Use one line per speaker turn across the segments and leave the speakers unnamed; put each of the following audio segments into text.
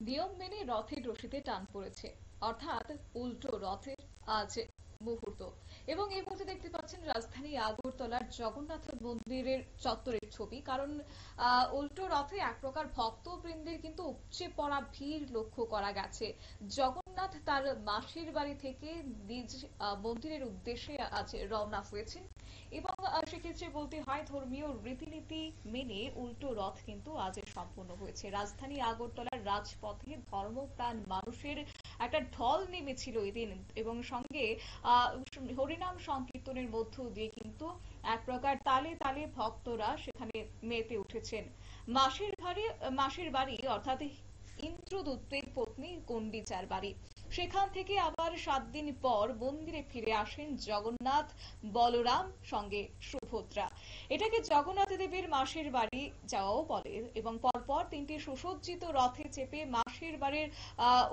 নিয়ম মেনে রথের রশিতে টান পড়েছে, অর্থাৎ উল্টো রথের আজ মুহূর্ত। এবং এই মুহূর্তে দেখতে পাচ্ছেন রাজধানী আগরতলার জগন্নাথ মন্দিরের চত্বরের ছবি। কারণ উল্টো রথে এক প্রকার ভক্তবৃন্দের কিন্তু উপচে পড়া ভিড় লক্ষ্য করা গেছে। জগন্নাথ তার মাসির বাড়ি থেকে নিজ মন্দিরের উদ্দেশ্যে আজ রওনা হয়েছেন। এবং সেক্ষেত্রে বলতে হয় ধর্মীয় রীতিনীতি মেনে উল্টো রথ কিন্তু আজ সম্পন্ন হয়েছে। রাজধানী আগরতলার রাজপথে ধর্মপ্রাণ মানুষের একটা ঢল নেমেছিল এদিন, এবং সঙ্গে আহ হরিনাম সংকীর্তনের মধ্য দিয়ে কিন্তু এক প্রকার তালে তালে ভক্তরা সেখানে মেতে উঠেছেন। মাসির বাড়ি অর্থাৎ ইন্দ্রদূতের পত্নী গন্ডিচার বাড়ি। সেখান থেকে আবার 7 দিন পর মন্দিরে ফিরে আসেন জগন্নাথ, বলরাম সঙ্গে সুভদ্রা। এটাকে জগন্নাথ দেবের মাসির বাড়ি যাওয়াও বলে। এবং পরপর 3টি সুসজ্জিত রথে চেপে মাসির বাড়ির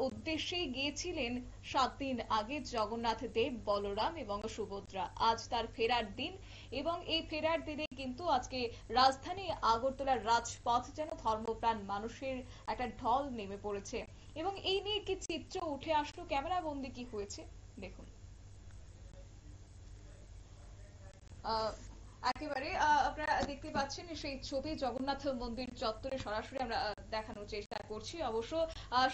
উদ্দেশ্যে গিয়েছিলেন 7 দিন আগে জগন্নাথ দেব, বলরাম এবং সুভদ্রা। আজ তার ফেরার দিন, এবং এই ফেরার দিনে কিন্তু আজকে রাজধানী আগরতলার রাজপথ যেন ধর্মপ্রাণ মানুষের একটা ঢল নেমে পড়েছে। এবং এই নিয়ে কি চিত্র উঠে আসলো, ক্যামেরা বন্দি কি হয়েছে দেখুন। আহ, একেবারে আপনারা দেখতে পাচ্ছেন সেই ছবি জগন্নাথ মন্দির চত্বরে সরাসরি আমরা দেখানোর চেষ্টা করছি। অবশ্য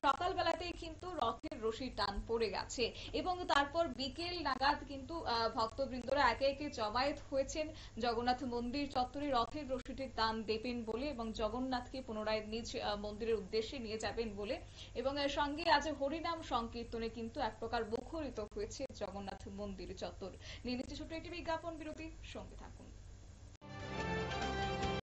সকালবেলাতেই কিন্তু রথের রশি টান পড়ে গেছে, এবং তারপর বিকেল নাগাদ কিন্তু ভক্তবৃন্দরা একে একে জমায়েত হয়েছেন জগন্নাথ মন্দির চত্বরে রথের রশিটির টান দেবেন বলে, এবং জগন্নাথকে পুনরায় নিজ মন্দিরের উদ্দেশ্যে নিয়ে যাবেন বলে। এবং এর সঙ্গে আজ হরিনাম সংকীর্তনে কিন্তু এক প্রকার মুখরিত হয়েছে জগন্নাথ মন্দির চত্বর। নিয়ে নিচ্ছে ছোট্ট একটি বিজ্ঞাপন বিরতি, সঙ্গে থাকুন।